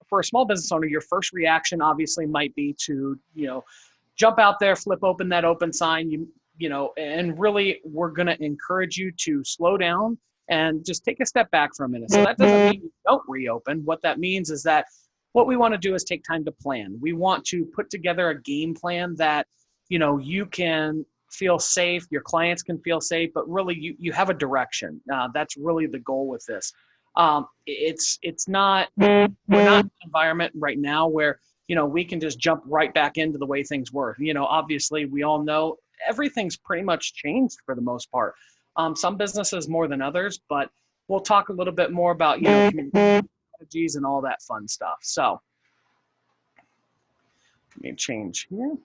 for a small business owner, your first reaction obviously might be to, jump out there, flip open that open sign, and really we're going to encourage you to slow down and just take a step back for a minute. So that doesn't mean you don't reopen. What that means is that what we want to do is take time to plan. We want to put together a game plan that, you can feel safe, your clients can feel safe, but really you have a direction. That's really the goal with this. It's not, we're not in an environment right now where, we can just jump right back into the way things were. Obviously we all know everything's pretty much changed for the most part. Some businesses more than others, but we'll talk a little bit more about, communication strategies and all that fun stuff. So let me change here.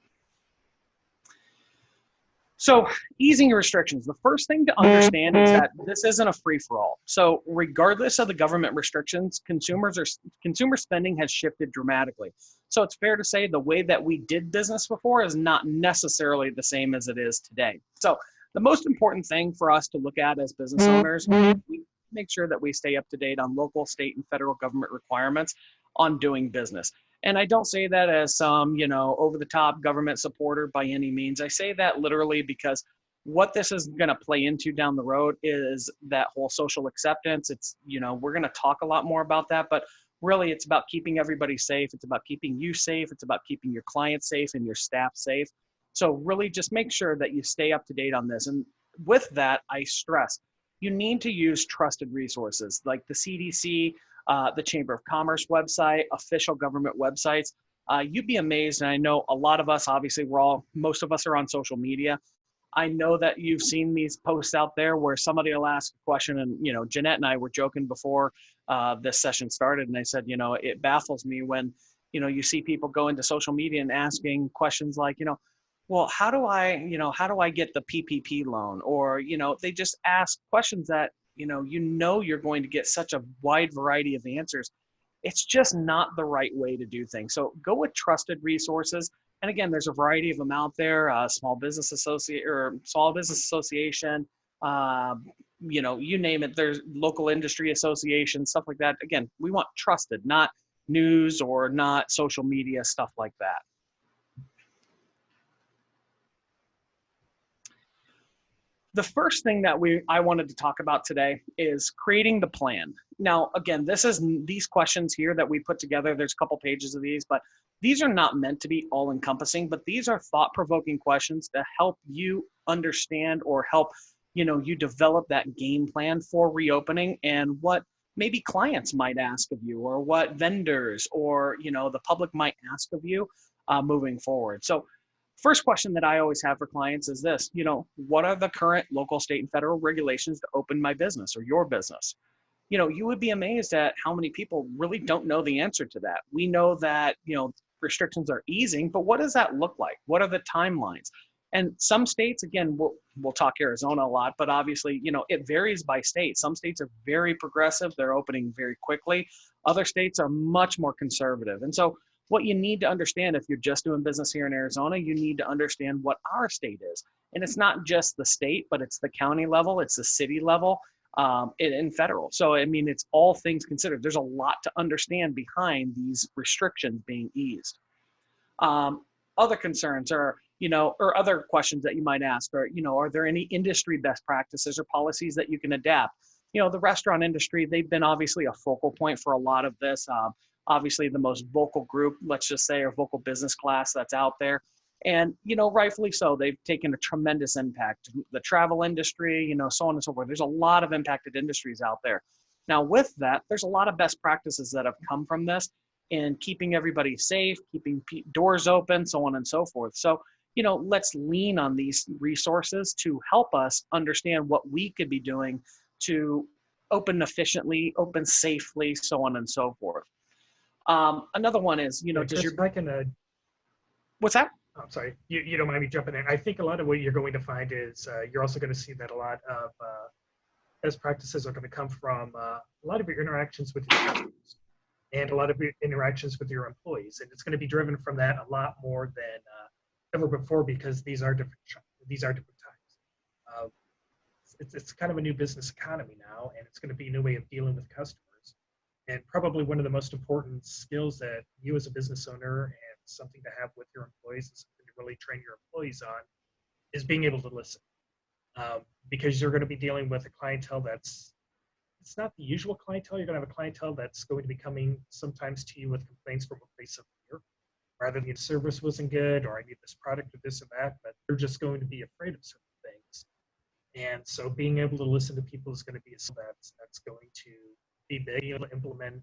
So easing restrictions. The first thing to understand is that this isn't a free-for-all. So regardless of the government restrictions, consumer spending has shifted dramatically. So it's fair to say the way that we did business before is not necessarily the same as it is today. So the most important thing for us to look at as business owners, we make sure that we stay up to date on local, state, and federal government requirements on doing business. And I don't say that as some, over-the-top government supporter by any means. I say that literally because what this is going to play into down the road is that whole social acceptance. It's, we're going to talk a lot more about that, but really it's about keeping everybody safe. It's about keeping you safe. It's about keeping your clients safe and your staff safe. So really just make sure that you stay up to date on this. And with that, I stress, you need to use trusted resources like the CDC, the Chamber of Commerce website, official government websites. You'd be amazed, and I know a lot of us, obviously most of us are on social media. I know that you've seen these posts out there where somebody will ask a question, and Jeanette and I were joking before this session started, and I said, it baffles me when, you see people go into social media and asking questions like, well, how do I get the PPP loan? Or, they just ask questions that, you're going to get such a wide variety of answers. It's just not the right way to do things. So go with trusted resources. And again, there's a variety of them out there, small business association, you name it. There's local industry associations, stuff like that. Again, we want trusted, not news or not social media, stuff like that. The first thing that I wanted to talk about today is creating the plan. Now, again, these questions here that we put together, there's a couple pages of these, but these are not meant to be all encompassing, but these are thought-provoking questions to help you understand or help, you develop that game plan for reopening and what maybe clients might ask of you or what vendors or, the public might ask of you moving forward. So first question that I always have for clients is this, what are the current local, state, and federal regulations to open my business or your business? You would be amazed at how many people really don't know the answer to that. We know that, restrictions are easing, but what does that look like? What are the timelines? And some states, again, we'll talk Arizona a lot, but obviously, it varies by state. Some states are very progressive. They're opening very quickly. Other states are much more conservative. And so what you need to understand if you're just doing business here in Arizona, you need to understand what our state is. And it's not just the state, but it's the county level, it's the city level, and federal. So, it's all things considered. There's a lot to understand behind these restrictions being eased. Other concerns are, or other questions that you might ask are, are there any industry best practices or policies that you can adapt? The restaurant industry, they've been obviously a focal point for a lot of this. Obviously the most vocal group, let's just say, or vocal business class that's out there. And, rightfully so, they've taken a tremendous impact. The travel industry, so on and so forth. There's a lot of impacted industries out there. Now with that, there's a lot of best practices that have come from this in keeping everybody safe, keeping doors open, so on and so forth. So, let's lean on these resources to help us understand what we could be doing to open efficiently, open safely, so on and so forth. Another one is, Chris, if I can, what's that? I'm sorry, you don't mind me jumping in. I think a lot of what you're going to find is you're also going to see that a lot of best practices are going to come from a lot of your interactions with your customers and a lot of your interactions with your employees. And it's going to be driven from that a lot more than ever before because these are different times. It's kind of a new business economy now, and it's going to be a new way of dealing with customers. And probably one of the most important skills that you as a business owner and something to have with your employees and something to really train your employees on is being able to listen. Because you're going to be dealing with a clientele it's not the usual clientele. You're going to have a clientele that's going to be coming sometimes to you with complaints from a place of fear, rather than the service wasn't good or I need this product or this or that, but they're just going to be afraid of certain things. And so being able to listen to people is going to be a skill that's going to be big, being able to implement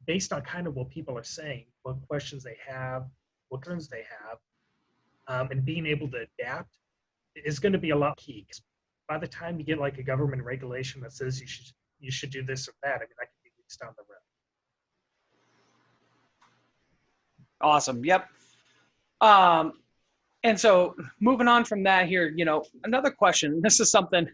based on kind of what people are saying, what questions they have, what concerns they have, and being able to adapt is going to be a lot key. By the time you get like a government regulation that says you should do this or that, I mean, that could be weeks down the road. Awesome. Yep. And so moving on from that here, another question, this is something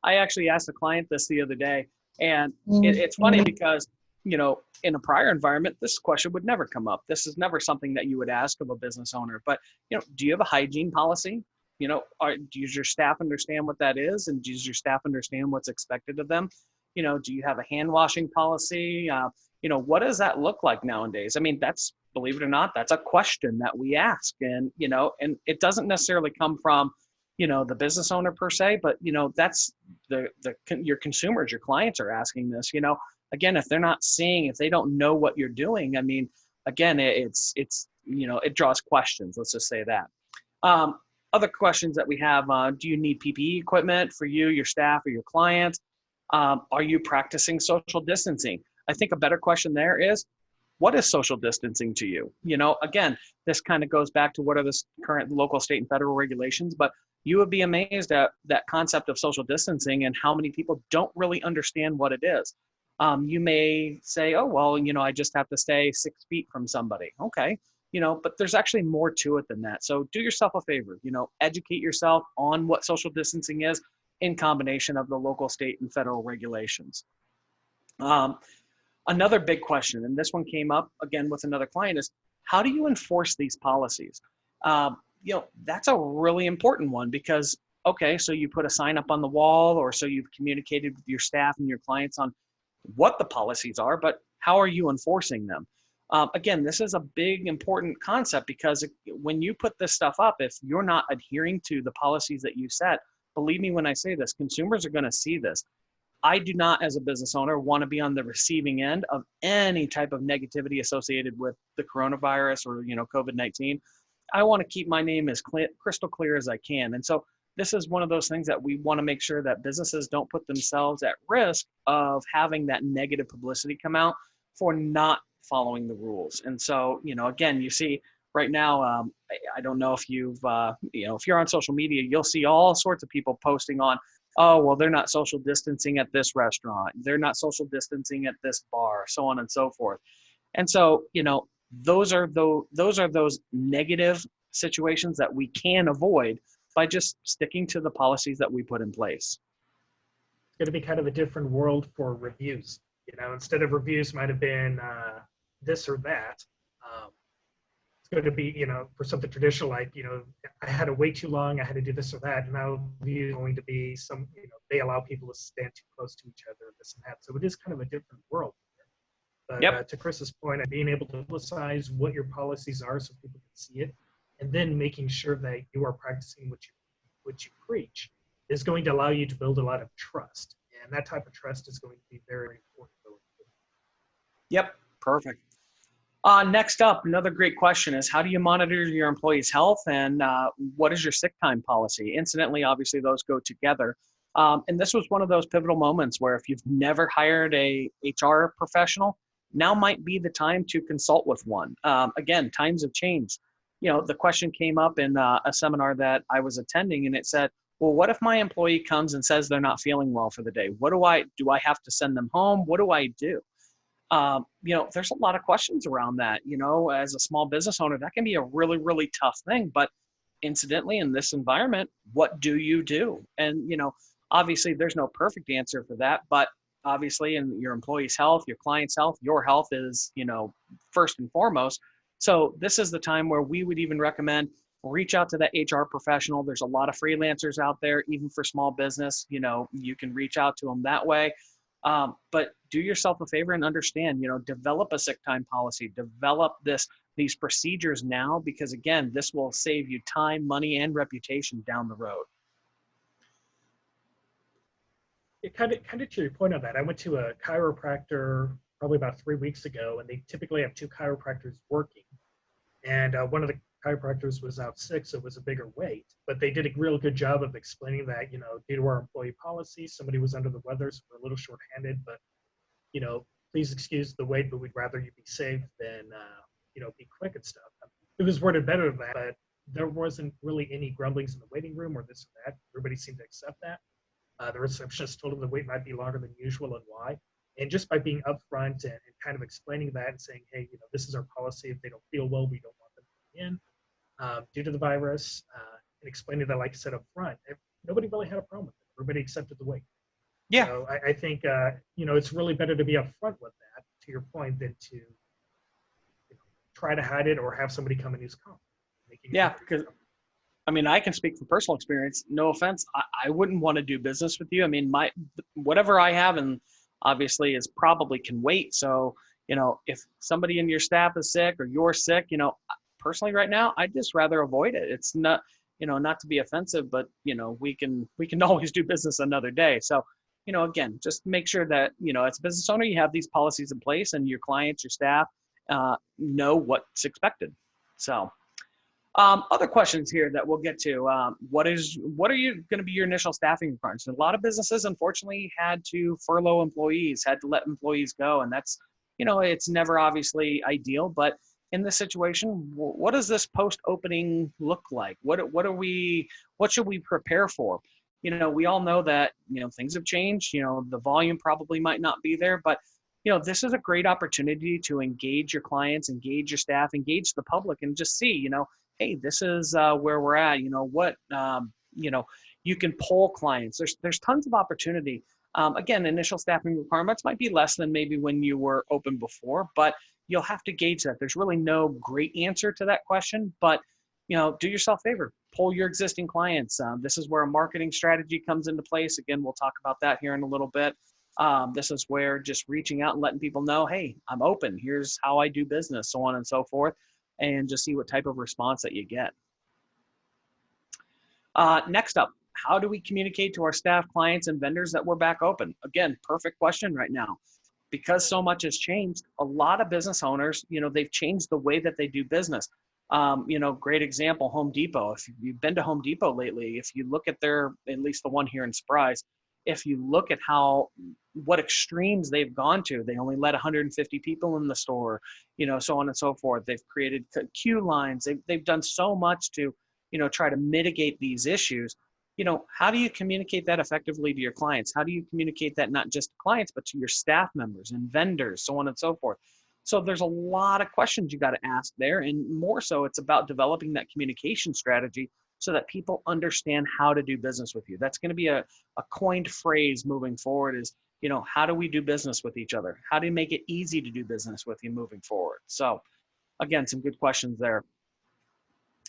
I actually asked a client this the other day, and it's funny because, in a prior environment, this question would never come up. This is never something that you would ask of a business owner, but, do you have a hygiene policy? Does your staff understand what that is? And does your staff understand what's expected of them? Do you have a hand washing policy? What does that look like nowadays? I mean, believe it or not, that's a question that we ask. And, and it doesn't necessarily come from, the business owner per se, but, that's your consumers, your clients are asking this, again, if they're not seeing, if they don't know what you're doing, I mean, again, it's it draws questions. Let's just say that. Other questions that we have, do you need PPE equipment for you, your staff, or your clients? Are you practicing social distancing? I think a better question there is, what is social distancing to you? Again, this kind of goes back to what are the current local, state, and federal regulations, but you would be amazed at that concept of social distancing and how many people don't really understand what it is. You may say, oh, well, I just have to stay 6 feet from somebody. Okay. But there's actually more to it than that. So do yourself a favor, educate yourself on what social distancing is in combination of the local, state, and federal regulations. Another big question, and this one came up again with another client, is how do you enforce these policies? That's a really important one because, okay, so you put a sign up on the wall, or so you've communicated with your staff and your clients on what the policies are, but how are you enforcing them? Again, this is a big, important concept because when you put this stuff up, if you're not adhering to the policies that you set, believe me when I say this, consumers are going to see this. I do not, as a business owner, want to be on the receiving end of any type of negativity associated with the coronavirus or, COVID-19. I want to keep my name as crystal clear as I can. And so this is one of those things that we want to make sure that businesses don't put themselves at risk of having that negative publicity come out for not following the rules. And so, again, you see right now, I don't know if if you're on social media, you'll see all sorts of people posting on, oh, well, they're not social distancing at this restaurant. They're not social distancing at this bar, so on and so forth. And so, those are those negative situations that we can avoid by just sticking to the policies that we put in place. It's going to be kind of a different world for reviews. Instead of reviews might have been this or that. It's going to be, for something traditional like, I had to wait too long, I had to do this or that. Now review is going to be they allow people to stand too close to each other, this and that. So it is kind of a different world. But yep. To Chris's point, being able to publicize what your policies are so people can see it, and then making sure that you are practicing what you preach is going to allow you to build a lot of trust. And that type of trust is going to be very, very important. Yep, perfect. Next up, another great question is, how do you monitor your employees' health, and what is your sick time policy? Incidentally, obviously, those go together. And this was one of those pivotal moments where if you've never hired a HR professional, now might be the time to consult with one. Again, times have changed. The question came up in a seminar that I was attending, and it said, well, what if my employee comes and says they're not feeling well for the day? What do I have to send them home? What do I do? There's a lot of questions around that. As a small business owner, that can be a really, really tough thing. But incidentally, in this environment, what do you do? And, obviously there's no perfect answer for that, but obviously in your employees' health, your clients' health, your health is, first and foremost. So this is the time where we would even recommend reach out to that HR professional. There's a lot of freelancers out there, even for small business, you can reach out to them that way. But do yourself a favor and understand, develop a sick time policy, develop these procedures now, because again, this will save you time, money, and reputation down the road. It kind of to your point on that, I went to a chiropractor probably about 3 weeks ago, and they typically have two chiropractors working. And one of the chiropractors was out sick, so it was a bigger wait. But they did a real good job of explaining that, due to our employee policy, somebody was under the weather, so we're a little shorthanded. But, please excuse the wait, but we'd rather you be safe than, be quick and stuff. It was worded better than that, but there wasn't really any grumblings in the waiting room or this or that. Everybody seemed to accept that. The receptionist told them the wait might be longer than usual and why. And just by being upfront and kind of explaining that and saying, hey, this is our policy. If they don't feel well, we don't want them in due to the virus, and explaining that, like I said, upfront, nobody really had a problem with it. Everybody accepted the wait. Yeah. So I think, it's really better to be upfront with that, to your point, than to try to hide it or have somebody come and use comp. Yeah, because I can speak from personal experience. No offense, I wouldn't want to do business with you. Whatever I have, and obviously is probably can wait. So, if somebody in your staff is sick or you're sick, personally right now, I'd just rather avoid it. It's not, not to be offensive, but we can always do business another day. So, again, just make sure that, as a business owner, you have these policies in place and your clients, your staff, know what's expected. So, other questions here that we'll get to. What are you going to be your initial staffing requirements? A lot of businesses, unfortunately, had to furlough employees, had to let employees go. And that's, it's never obviously ideal, but in this situation, what does this post-opening look like? What should we prepare for? We all know that, things have changed, the volume probably might not be there, but this is a great opportunity to engage your clients, engage your staff, engage the public, and just see, hey, this is where we're at. You can poll clients. There's tons of opportunity. Again, initial staffing requirements might be less than maybe when you were open before, but you'll have to gauge that. There's really no great answer to that question, but do yourself a favor, poll your existing clients. This is where a marketing strategy comes into place. Again, we'll talk about that here in a little bit. This is where just reaching out and letting people know, hey, I'm open. Here's how I do business, so on and so forth, and just see what type of response that you get. Next up, how do we communicate to our staff, clients, and vendors that we're back open? Again, perfect question right now. Because so much has changed, a lot of business owners, they've changed the way that they do business. Great example, Home Depot. If you've been to Home Depot lately, if you look at at least the one here in Surprise, if you look at what extremes they've gone to, they only let 150 people in the store, so on and so forth. They've created queue lines. They've done so much to, try to mitigate these issues. How do you communicate that effectively to your clients? How do you communicate that not just to clients, but to your staff members and vendors, so on and so forth? So there's a lot of questions you got to ask there. And more so, it's about developing that communication strategy so that people understand how to do business with you. That's going to be a coined phrase moving forward is, how do we do business with each other? How do you make it easy to do business with you moving forward? So again, some good questions there.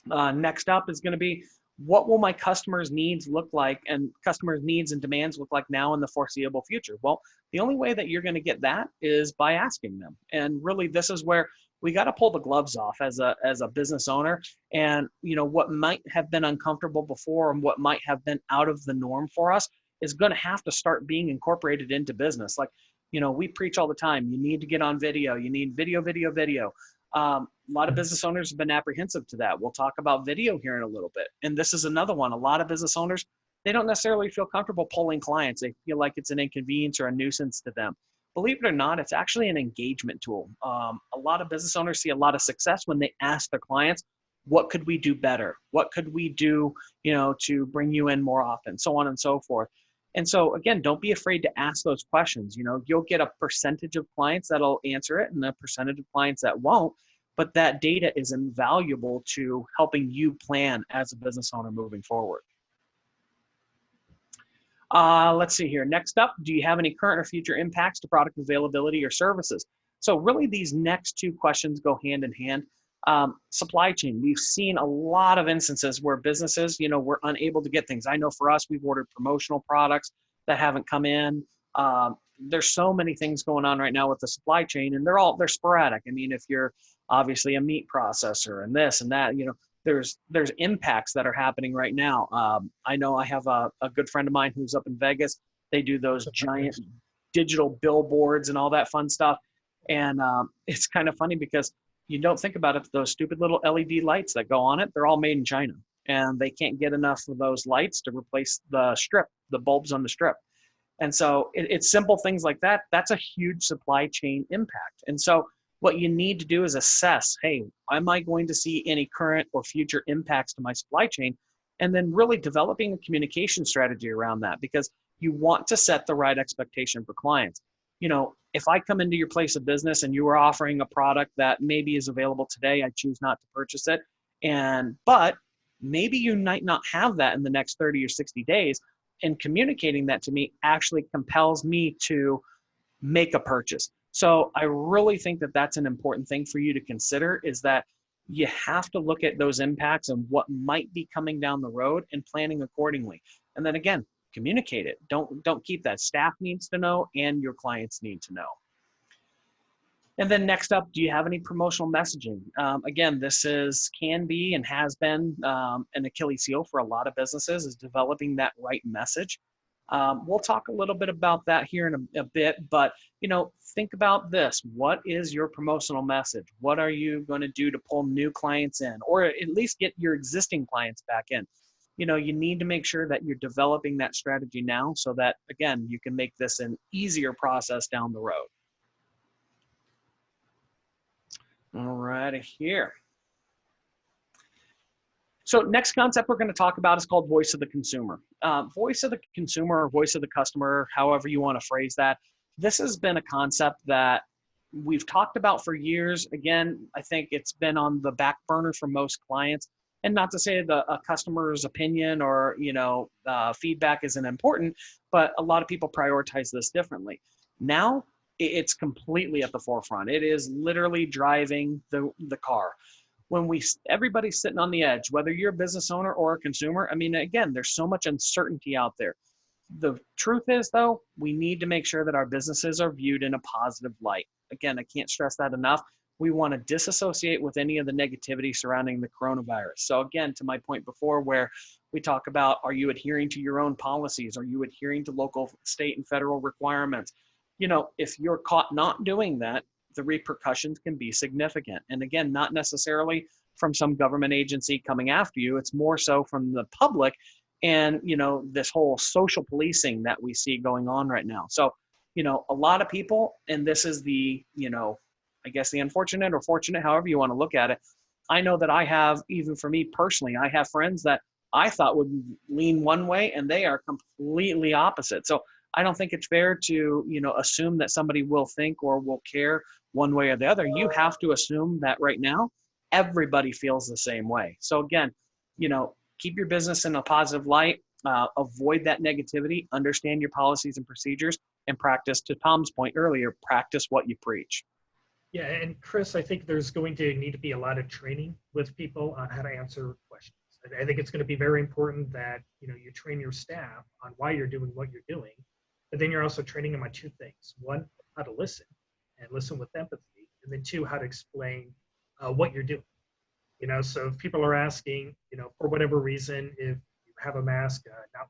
Next up is going to be, what will my customers' needs look like and customers' needs and demands look like now in the foreseeable future? Well, the only way that you're going to get that is by asking them. And really, this is where we got to pull the gloves off as a business owner. And, what might have been uncomfortable before and what might have been out of the norm for us is going to have to start being incorporated into business. Like, we preach all the time, you need to get on video, you need video. A lot of business owners have been apprehensive to that. We'll talk about video here in a little bit. And this is another one. A lot of business owners, they don't necessarily feel comfortable polling clients. They feel like it's an inconvenience or a nuisance to them. Believe it or not, it's actually an engagement tool. A lot of business owners see a lot of success when they ask their clients, what could we do better? What could we do, to bring you in more often, so on and so forth. And so again, don't be afraid to ask those questions. You'll get a percentage of clients that'll answer it and a percentage of clients that won't, but that data is invaluable to helping you plan as a business owner moving forward. Let's see here. Next up, do you have any current or future impacts to product availability or services? So really these next two questions go hand in hand. Supply chain. We've seen a lot of instances where businesses, were unable to get things. I know for us, we've ordered promotional products that haven't come in. there's so many things going on right now with the supply chain, and they're sporadic. I mean, if you're obviously a meat processor and this and that, there's impacts that are happening right now. I know I have a good friend of mine who's up in Vegas. They do those giant digital billboards and all that fun stuff. And it's kind of funny because you don't think about it, those stupid little LED lights that go on it, they're all made in China. And they can't get enough of those lights to replace the bulbs on the strip. And so it's simple things like that. That's a huge supply chain impact. And so what you need to do is assess, hey, am I going to see any current or future impacts to my supply chain? And then really developing a communication strategy around that, because you want to set the right expectation for clients. If I come into your place of business and you are offering a product that maybe is available today, I choose not to purchase it. But maybe you might not have that in the next 30 or 60 days. And communicating that to me actually compels me to make a purchase. So I really think that that's an important thing for you to consider, is that you have to look at those impacts and what might be coming down the road and planning accordingly. And then again, communicate it. Don't keep that. Staff needs to know and your clients need to know. And then next up, do you have any promotional messaging? Again, this can be and has been an Achilles heel for a lot of businesses, is developing that right message. We'll talk a little bit about that here in a bit, but think about this. What is your promotional message? What are you going to do to pull new clients in, or at least get your existing clients back in? You need to make sure that you're developing that strategy now, so that, again, you can make this an easier process down the road. All right, here. So next concept we're going to talk about is called voice of the consumer. Voice of the consumer, or voice of the customer, however you want to phrase that. This has been a concept that we've talked about for years. Again, I think it's been on the back burner for most clients. And not to say a customer's opinion or feedback isn't important, but a lot of people prioritize this differently. Now, it's completely at the forefront. It is literally driving the car. When everybody's sitting on the edge, whether you're a business owner or a consumer, I mean, again, there's so much uncertainty out there. The truth is, though, we need to make sure that our businesses are viewed in a positive light. Again, I can't stress that enough. We want to disassociate with any of the negativity surrounding the coronavirus. So again, to my point before, where we talk about, are you adhering to your own policies? Are you adhering to local, state, and federal requirements? If you're caught not doing that, the repercussions can be significant. And again, not necessarily from some government agency coming after you. It's more so from the public and, this whole social policing that we see going on right now. So, a lot of people, and this is the, I guess the unfortunate or fortunate, however you want to look at it. I know that I have, even for me personally, I have friends that I thought would lean one way and they are completely opposite. So I don't think it's fair to, assume that somebody will think or will care one way or the other. You have to assume that right now, everybody feels the same way. So again, keep your business in a positive light, avoid that negativity, understand your policies and procedures, and practice, to Tom's point earlier, practice what you preach. Yeah, and Chris, I think there's going to need to be a lot of training with people on how to answer questions. I think it's going to be very important that you train your staff on why you're doing what you're doing, but then you're also training them on two things. One, how to listen and listen with empathy, and then two, how to explain what you're doing. So if people are asking, for whatever reason, if you have a mask, now,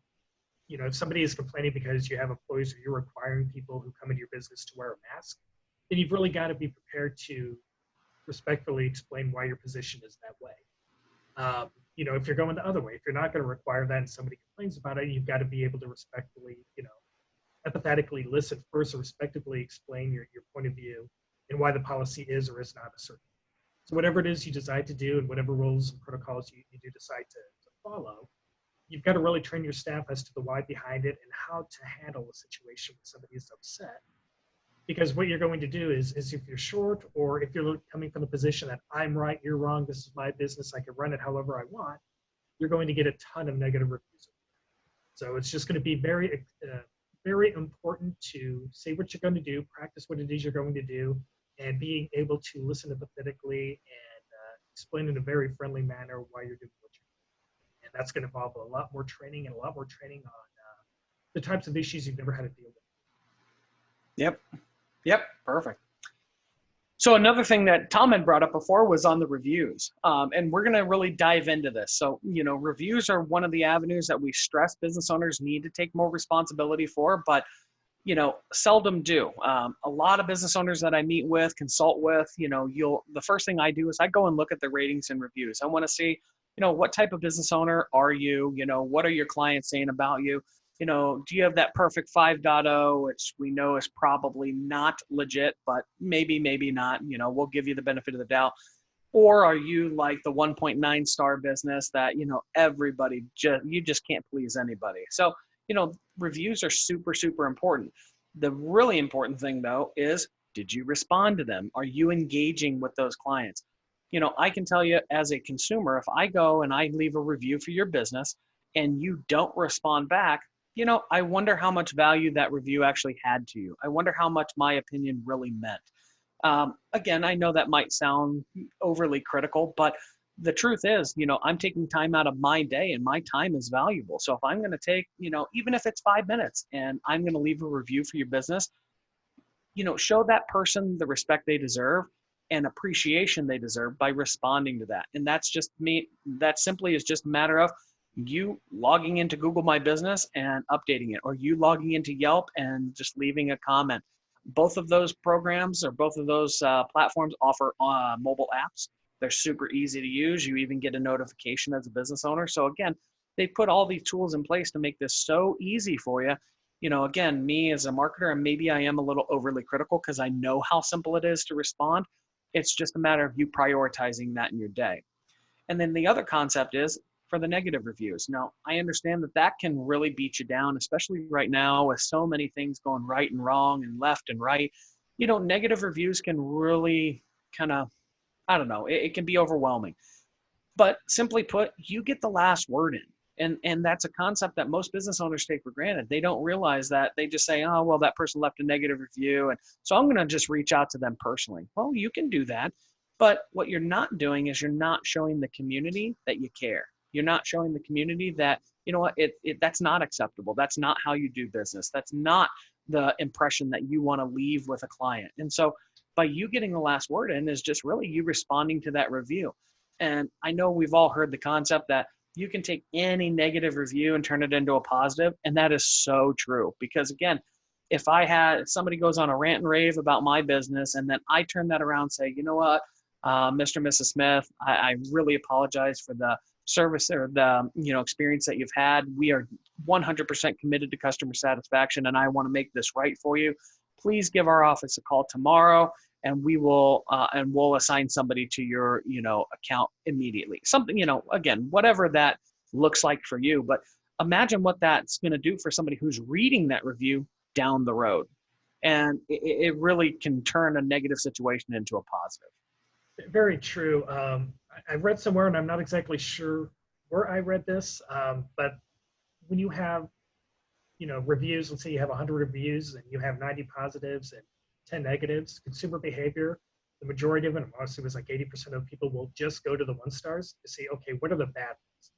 if somebody is complaining because you have employees or you're requiring people who come into your business to wear a mask, then you've really got to be prepared to respectfully explain why your position is that way. If you're going the other way, if you're not going to require that and somebody complains about it, you've got to be able to respectfully, empathetically listen first, or respectfully explain your point of view and why the policy is or is not a certain. So whatever it is you decide to do and whatever rules and protocols you do decide to follow, you've got to really train your staff as to the why behind it and how to handle a situation when somebody is upset. Because what you're going to do is if you're short, or if you're coming from the position that I'm right, you're wrong, this is my business, I can run it however I want, you're going to get a ton of negative reviews. So it's just going to be very, very important to say what you're going to do, practice what it is you're going to do, and being able to listen empathetically and explain in a very friendly manner why you're doing what you're doing. And that's going to involve a lot more training on the types of issues you've never had to deal with. Yep. Yep. Perfect. So another thing that Tom had brought up before was on the reviews. And we're going to really dive into this. So, reviews are one of the avenues that we stress business owners need to take more responsibility for, but, seldom do. A lot of business owners that I meet with, consult with, the first thing I do is I go and look at the ratings and reviews. I want to see, what type of business owner are you? What are your clients saying about you? Do you have that perfect 5.0, which we know is probably not legit, but maybe not, we'll give you the benefit of the doubt. Or are you like the 1.9 star business that, everybody you just can't please anybody. So, reviews are super, super important. The really important thing though is, did you respond to them? Are you engaging with those clients? I can tell you as a consumer, if I go and I leave a review for your business and you don't respond back, I wonder how much value that review actually had to you. I wonder how much my opinion really meant. Again, I know that might sound overly critical, but the truth is, I'm taking time out of my day and my time is valuable. So if I'm going to take, even if it's 5 minutes and I'm going to leave a review for your business, show that person the respect they deserve and appreciation they deserve by responding to that. And that's just me. That simply is just a matter of you logging into Google My Business and updating it, or you logging into Yelp and just leaving a comment. Both of those programs or both of those platforms offer mobile apps. They're super easy to use. You even get a notification as a business owner. So again, they put all these tools in place to make this so easy for you. Again, me as a marketer, and maybe I am a little overly critical because I know how simple it is to respond. It's just a matter of you prioritizing that in your day. And then the other concept is for the negative reviews. Now, I understand that can really beat you down, especially right now with so many things going right and wrong and left and right. Negative reviews can really kind of, I don't know, it can be overwhelming. But simply put, you get the last word in. And that's a concept that most business owners take for granted. They don't realize that. They just say, oh, well, that person left a negative review, and so I'm going to just reach out to them personally. Well, you can do that. But what you're not doing is you're not showing the community that you care. You're not showing the community that, that's not acceptable. That's not how you do business. That's not the impression that you want to leave with a client. And so by you getting the last word in is just really you responding to that review. And I know we've all heard the concept that you can take any negative review and turn it into a positive. And that is so true. Because again, if somebody goes on a rant and rave about my business, and then I turn that around and say, you know what, Mr. and Mrs. Smith, I really apologize for the service or the experience that you've had. We are 100% committed to customer satisfaction, and I want to make this right for you. Please give our office a call tomorrow, and we'll assign somebody to your account immediately. Something, again, whatever that looks like for you. But imagine what that's going to do for somebody who's reading that review down the road, and it really can turn a negative situation into a positive. Very true. I read somewhere, and I'm not exactly sure where I read this, but when you have, reviews, let's say you have 100 reviews and you have 90 positives and 10 negatives, consumer behavior, the majority of them, honestly, was like 80% of people will just go to the 1 stars to see, okay, what are the bad things?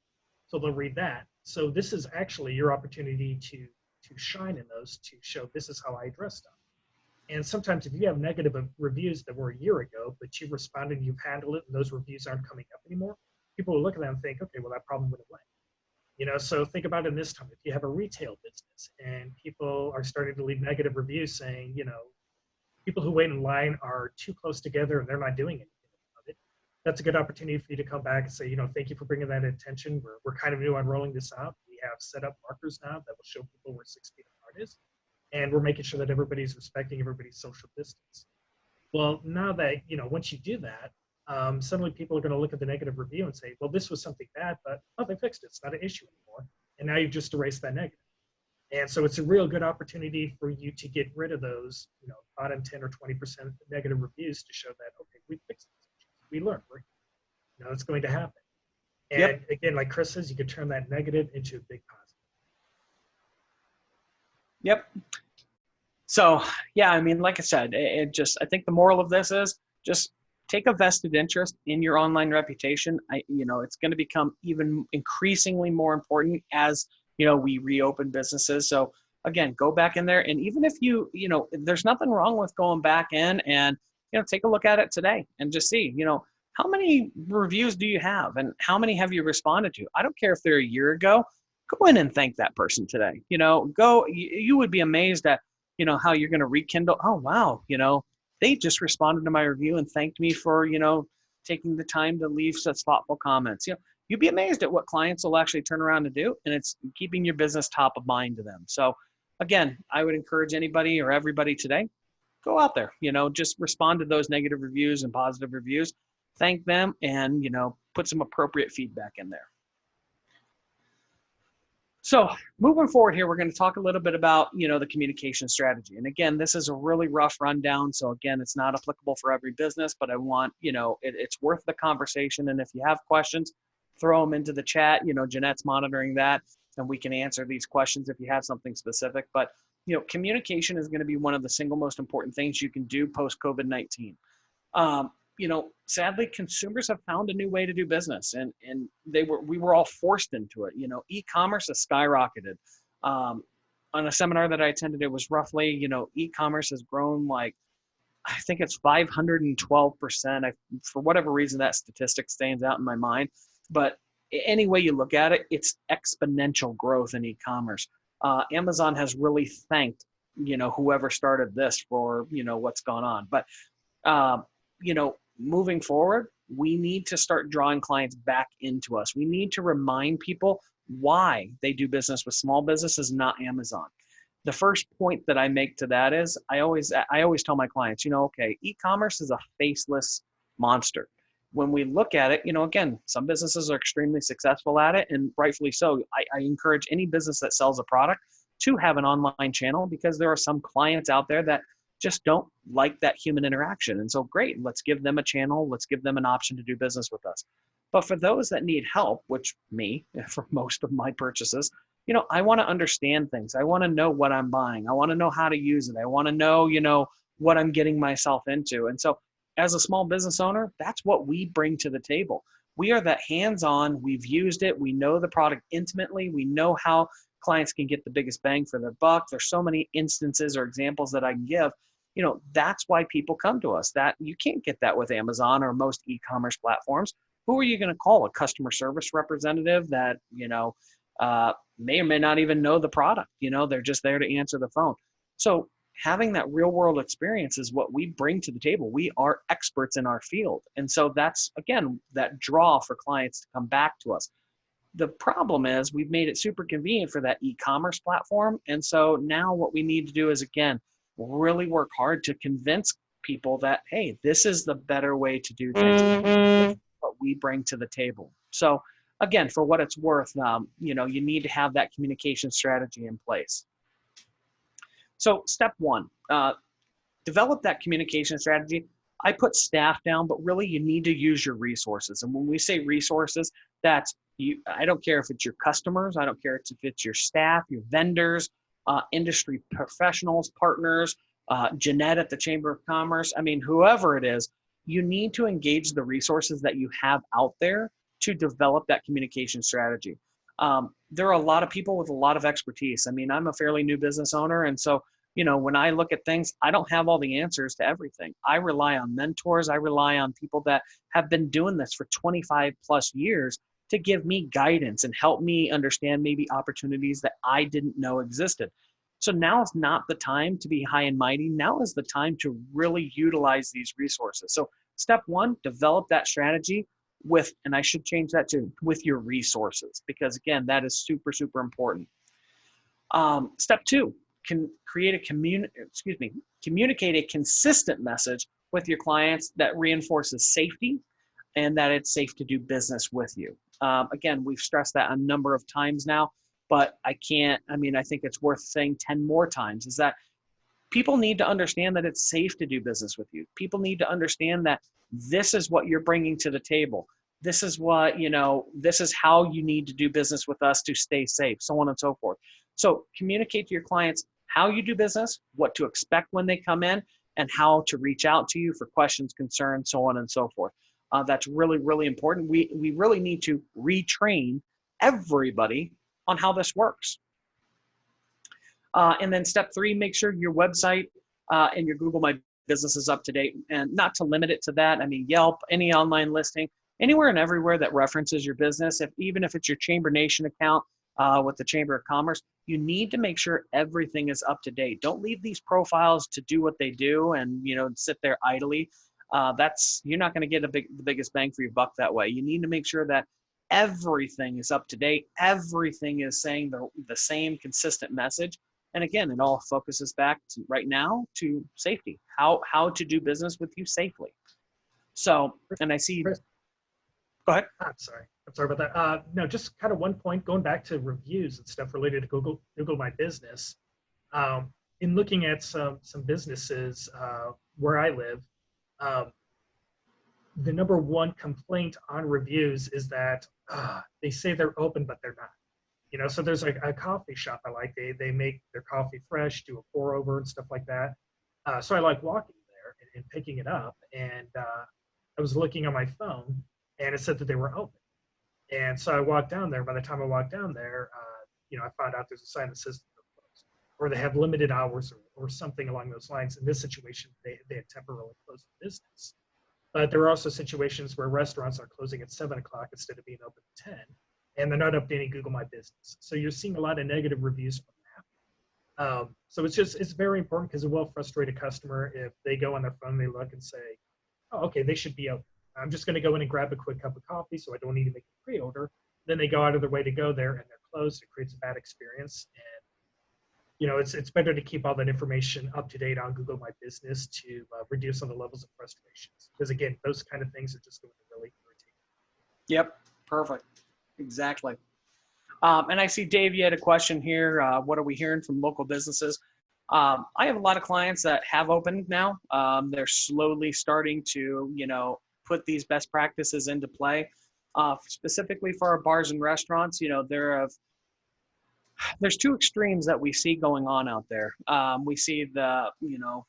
So they'll read that. So this is actually your opportunity to shine in those, to show this is how I address stuff. And sometimes if you have negative reviews that were a year ago, but you've responded, you've handled it, and those reviews aren't coming up anymore, people will look at that and think, okay, well, that problem went away. So think about it in this time. If you have a retail business and people are starting to leave negative reviews saying, people who wait in line are too close together and they're not doing anything about it, that's a good opportunity for you to come back and say, thank you for bringing that attention. We're kind of new on rolling this out. We have set up markers now that will show people where 6 feet apart is. And we're making sure that everybody's respecting everybody's social distance. Well, now that, once you do that, suddenly people are going to look at the negative review and say, well, this was something bad, but they fixed it. It's not an issue anymore. And now you've just erased that negative. And so it's a real good opportunity for you to get rid of those, bottom 10 or 20% negative reviews to show that, okay, we fixed this. We learned. It's going to happen. And again, like Chris says, you could turn that negative into a big positive. Yep. So, yeah, I mean, like I said, I think the moral of this is just take a vested interest in your online reputation. It's going to become even increasingly more important as, we reopen businesses. So again, go back in there. And even if there's nothing wrong with going back in and, take a look at it today and just see, how many reviews do you have and how many have you responded to? I don't care if they're a year ago, go in and thank that person today. You would be amazed at, how you're going to rekindle. Oh, wow. They just responded to my review and thanked me for, taking the time to leave such thoughtful comments. You'd be amazed at what clients will actually turn around and do, and it's keeping your business top of mind to them. So again, I would encourage anybody or everybody today, go out there, just respond to those negative reviews and positive reviews, thank them, and, put some appropriate feedback in there. So moving forward here, we're going to talk a little bit about, the communication strategy. And again, this is a really rough rundown. So again, it's not applicable for every business, but I want, it's worth the conversation. And if you have questions, throw them into the chat. Jeanette's monitoring that, and we can answer these questions if you have something specific. But, communication is going to be one of the single most important things you can do post COVID-19. Sadly, consumers have found a new way to do business, and we were all forced into it. E-commerce has skyrocketed. On a seminar that I attended, it was roughly, e-commerce has grown like, I think it's 512%. For whatever reason, that statistic stands out in my mind. But any way you look at it, it's exponential growth in e-commerce. Amazon has really thanked, whoever started this for, what's gone on. But, moving forward, we need to start drawing clients back into us. We need to remind people why they do business with small businesses, not Amazon. The first point that I make to that is I always tell my clients, okay, e-commerce is a faceless monster. When we look at it, again, some businesses are extremely successful at it, and rightfully so. I encourage any business that sells a product to have an online channel, because there are some clients out there that just don't like that human interaction. And so great, let's give them a channel. Let's give them an option to do business with us. But for those that need help, which me, for most of my purchases, I want to understand things. I want to know what I'm buying. I want to know how to use it. I want to know, what I'm getting myself into. And so as a small business owner, that's what we bring to the table. We are that hands-on. We've used it. We know the product intimately. We know how clients can get the biggest bang for their buck. There's so many instances or examples that I can give. That's why people come to us. That you can't get that with Amazon or most e-commerce platforms. Who are you going to call? A customer service representative that, may or may not even know the product. They're just there to answer the phone. So having that real world experience is what we bring to the table. We are experts in our field. And so that's, again, that draw for clients to come back to us. The problem is we've made it super convenient for that e-commerce platform. And so now what we need to do is, again, really work hard to convince people that, hey, this is the better way to do things, what we bring to the table. So again, for what it's worth, you need to have that communication strategy in place. So step one, develop that communication strategy. I put staff down, but really you need to use your resources. And when we say resources, that's you. I don't care if it's your customers. I don't care if it's your staff, your vendors, industry professionals, partners, Jeanette at the Chamber of Commerce. I mean, whoever it is, you need to engage the resources that you have out there to develop that communication strategy. There are a lot of people with a lot of expertise. I mean, I'm a fairly new business owner. And so, when I look at things, I don't have all the answers to everything. I rely on mentors. I rely on people that have been doing this for 25 plus years to give me guidance and help me understand maybe opportunities that I didn't know existed. So now is not the time to be high and mighty. Now is the time to really utilize these resources. So step one, develop that strategy with, and I should change that to, with your resources, because again, that is super, super important. Step two, communicate a consistent message with your clients that reinforces safety and that it's safe to do business with you. Again, we've stressed that a number of times now, but I think it's worth saying 10 more times, is that people need to understand that it's safe to do business with you. People need to understand that this is what you're bringing to the table. This is what, this is how you need to do business with us to stay safe, so on and so forth. So communicate to your clients how you do business, what to expect when they come in, and how to reach out to you for questions, concerns, so on and so forth. That's really, really important. We really need to retrain everybody on how this works. And then step 3, make sure your website and your Google My Business is up to date, and not to limit it to that. I mean, Yelp, any online listing, anywhere and everywhere that references your business, even if it's your Chamber Nation account with the Chamber of Commerce, you need to make sure everything is up to date. Don't leave these profiles to do what they do and sit there idly. You're not going to get the biggest bang for your buck that way. You need to make sure that everything is up to date. Everything is saying the same consistent message. And again, it all focuses back to, right now, to safety, how to do business with you safely. So, and I see, Chris, go ahead. I'm sorry about that. No, just kind of one point, going back to reviews and stuff related to Google My Business. In looking at some businesses where I live, the number one complaint on reviews is that they say they're open, but they're not. So there's like a coffee shop I like. They make their coffee fresh, do a pour over and stuff like that. So I like walking there and picking it up. And I was looking on my phone, and it said that they were open. And so I walked down there. By the time I walked down there, I found out there's a sign that says they're closed, or they have limited hours, or something along those lines. In this situation, they had temporarily closed the business. But there are also situations where restaurants are closing at 7 o'clock instead of being open at 10, and they're not updating Google My Business. So you're seeing a lot of negative reviews from that. So it's very important, because it will frustrate a customer if they go on their phone, they look and say, oh, okay, they should be open. I'm just going to go in and grab a quick cup of coffee, so I don't need to make a pre-order. Then they go out of their way to go there, and they're closed. It creates a bad experience. And it's better to keep all that information up to date on Google My Business to reduce on the levels of frustrations. Because again, those kind of things are just going to really irritate you. Yep, perfect. Exactly. And I see, Dave, you had a question here. What are we hearing from local businesses? I have a lot of clients that have opened now. They're slowly starting to, put these best practices into play. Specifically for our bars and restaurants, there's two extremes that we see going on out there. We see the,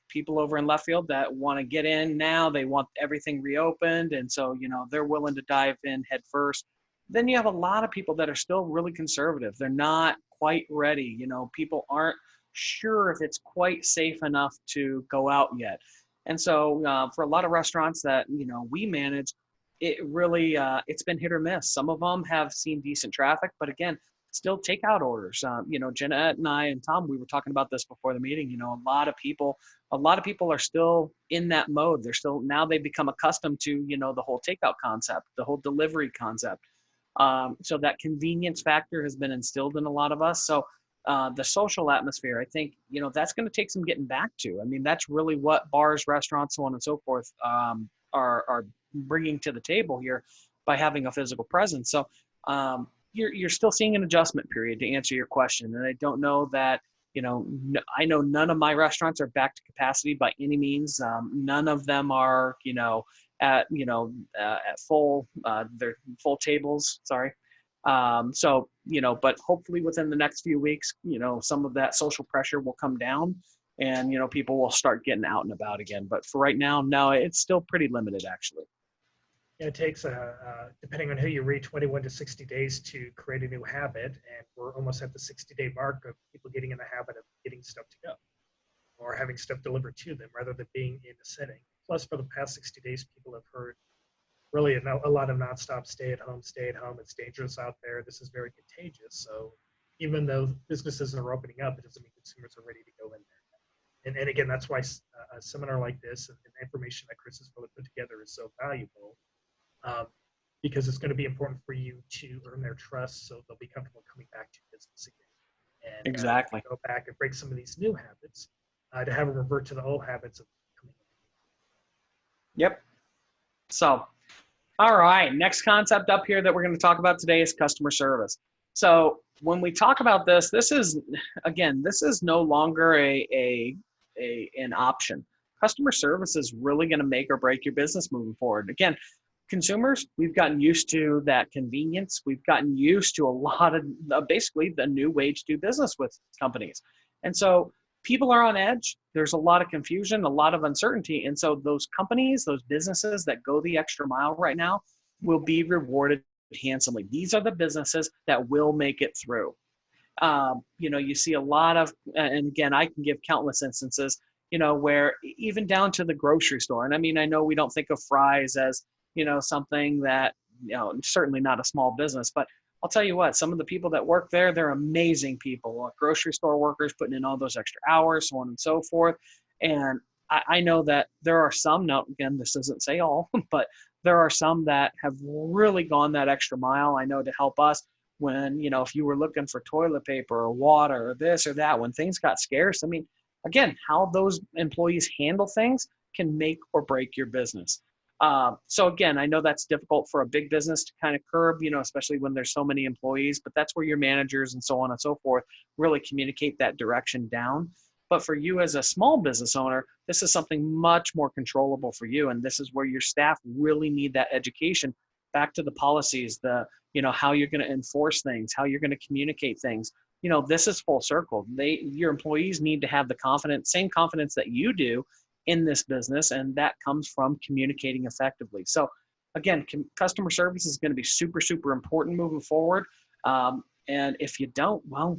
people over in left field that want to get in now. They want everything reopened. And so, they're willing to dive in head first. Then you have a lot of people that are still really conservative. They're not quite ready. People aren't sure if it's quite safe enough to go out yet. And so for a lot of restaurants that, we manage, it really, it's been hit or miss. Some of them have seen decent traffic, but again, still takeout orders. Jeanette and I and Tom, we were talking about this before the meeting. A lot of people are still in that mode. Now they've become accustomed to, the whole takeout concept, the whole delivery concept. So that convenience factor has been instilled in a lot of us. So the social atmosphere, I think, that's going to take some getting back to. I mean, that's really what bars, restaurants, so on and so forth are bringing to the table here by having a physical presence. So you're still seeing an adjustment period, to answer your question. And I don't know that, I know none of my restaurants are back to capacity by any means. None of them are, at full, they're full tables, sorry. So, but hopefully within the next few weeks, some of that social pressure will come down and, people will start getting out and about again. But for right now, no, it's still pretty limited, actually. It takes, depending on who you read, 21 to 60 days to create a new habit. And we're almost at the 60-day mark of people getting in the habit of getting stuff to go or having stuff delivered to them rather than being in a setting. Plus, for the past 60 days, people have heard really a lot of nonstop stay at home. It's dangerous out there. This is very contagious. So even though businesses are opening up, it doesn't mean consumers are ready to go in there. And again, that's why a seminar like this and the information that Chris has really put together is so valuable, because it's going to be important for you to earn their trust so they'll be comfortable coming back to business again. And exactly. Go back and break some of these new habits to have them revert to the old habits of coming in. Yep. So, all right, next concept up here that we're going to talk about today is customer service. So when we talk about this is no longer an option. Customer service is really going to make or break your business moving forward. Again, consumers, we've gotten used to that convenience. We've gotten used to a lot of basically the new way to do business with companies. And so people are on edge. There's a lot of confusion, a lot of uncertainty. And so those companies, those businesses that go the extra mile right now will be rewarded handsomely. These are the businesses that will make it through. You see a lot of, and again, I can give countless instances, where even down to the grocery store. And I mean, I know we don't think of fries as, something that, certainly not a small business, but I'll tell you what, some of the people that work there, they're amazing people, grocery store workers putting in all those extra hours, so on and so forth. And I know that there are some, now again, this doesn't say all, but there are some that have really gone that extra mile, I know, to help us when, if you were looking for toilet paper or water or this or that, when things got scarce. I mean, again, how those employees handle things can make or break your business. So again, I know that's difficult for a big business to kind of curb, especially when there's so many employees, but that's where your managers and so on and so forth really communicate that direction down. But for you as a small business owner, this is something much more controllable for you. And this is where your staff really need that education back to the policies, how you're going to enforce things, how you're going to communicate things. This is full circle. Your employees need to have the same confidence that you do in this business, and that comes from communicating effectively. So again, customer service is going to be super, super important moving forward. And if you don't, well,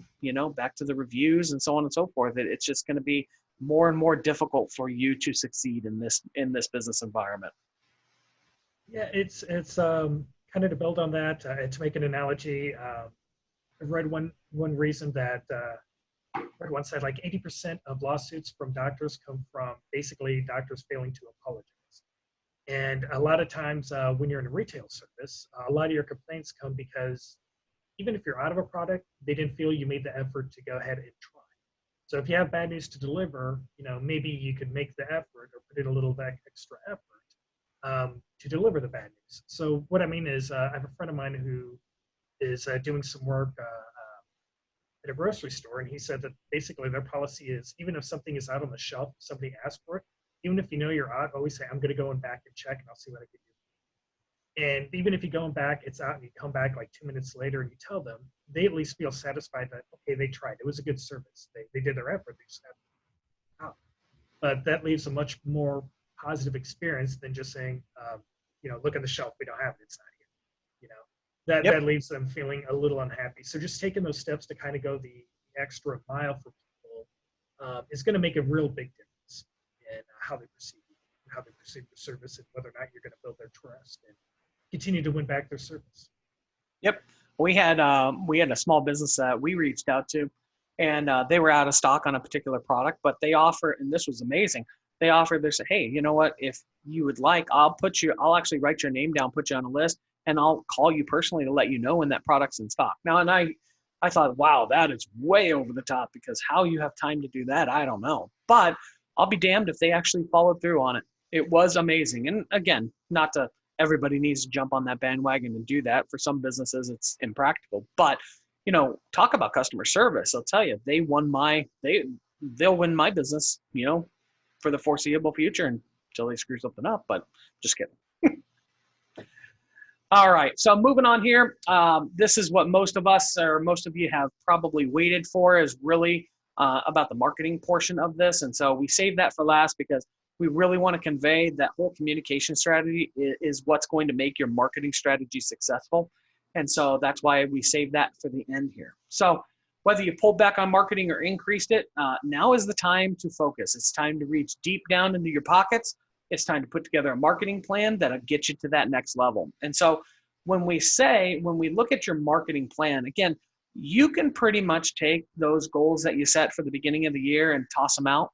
back to the reviews and so on and so forth, it's just going to be more and more difficult for you to succeed in this business environment. Yeah, it's kind of to build on that, to make an analogy. I've read one reason that one said like 80% of lawsuits from doctors come from basically doctors failing to apologize. And a lot of times when you're in a retail service, a lot of your complaints come because even if you're out of a product, they didn't feel you made the effort to go ahead and try. So if you have bad news to deliver, maybe you could make the effort or put in a little bit extra effort to deliver the bad news. So what I mean is I have a friend of mine who is doing some work at a grocery store, and he said that basically their policy is even if something is out on the shelf, somebody asks for it, even if you're out, always say, I'm going to go in back and check and I'll see what I can do. And even if you go in back, it's out and you come back like 2 minutes later and you tell them, they at least feel satisfied that, okay, they tried. It was a good service. They did their effort. They just have out. But that leaves a much more positive experience than just saying, look at the shelf. We don't have it. It's not here. That leaves them feeling a little unhappy. So just taking those steps to kind of go the extra mile for people is going to make a real big difference in how they perceive the service and whether or not you're going to build their trust and continue to win back their service. Yep. We had a small business that we reached out to, and they were out of stock on a particular product, but they offer, and this was amazing. They said, hey, you know what? If you would like, I'll actually write your name down, put you on a list, and I'll call you personally to let you know when that product's in stock. Now, and I thought, wow, that is way over the top, because how you have time to do that, I don't know. But I'll be damned if they actually followed through on it. It was amazing. And again, everybody needs to jump on that bandwagon and do that. For some businesses, it's impractical. But, talk about customer service. I'll tell you, they'll win my business, for the foreseeable future until they screw something up. But just kidding. All right, so moving on here. This is what most of us, or most of you, have probably waited for, is really about the marketing portion of this. And so we saved that for last because we really want to convey that whole communication strategy is what's going to make your marketing strategy successful. And so that's why we saved that for the end here. So whether you pulled back on marketing or increased it, now is the time to focus. It's time to reach deep down into your pockets. It's time to put together a marketing plan that'll get you to that next level. And so when we look at your marketing plan, again, you can pretty much take those goals that you set for the beginning of the year and toss them out.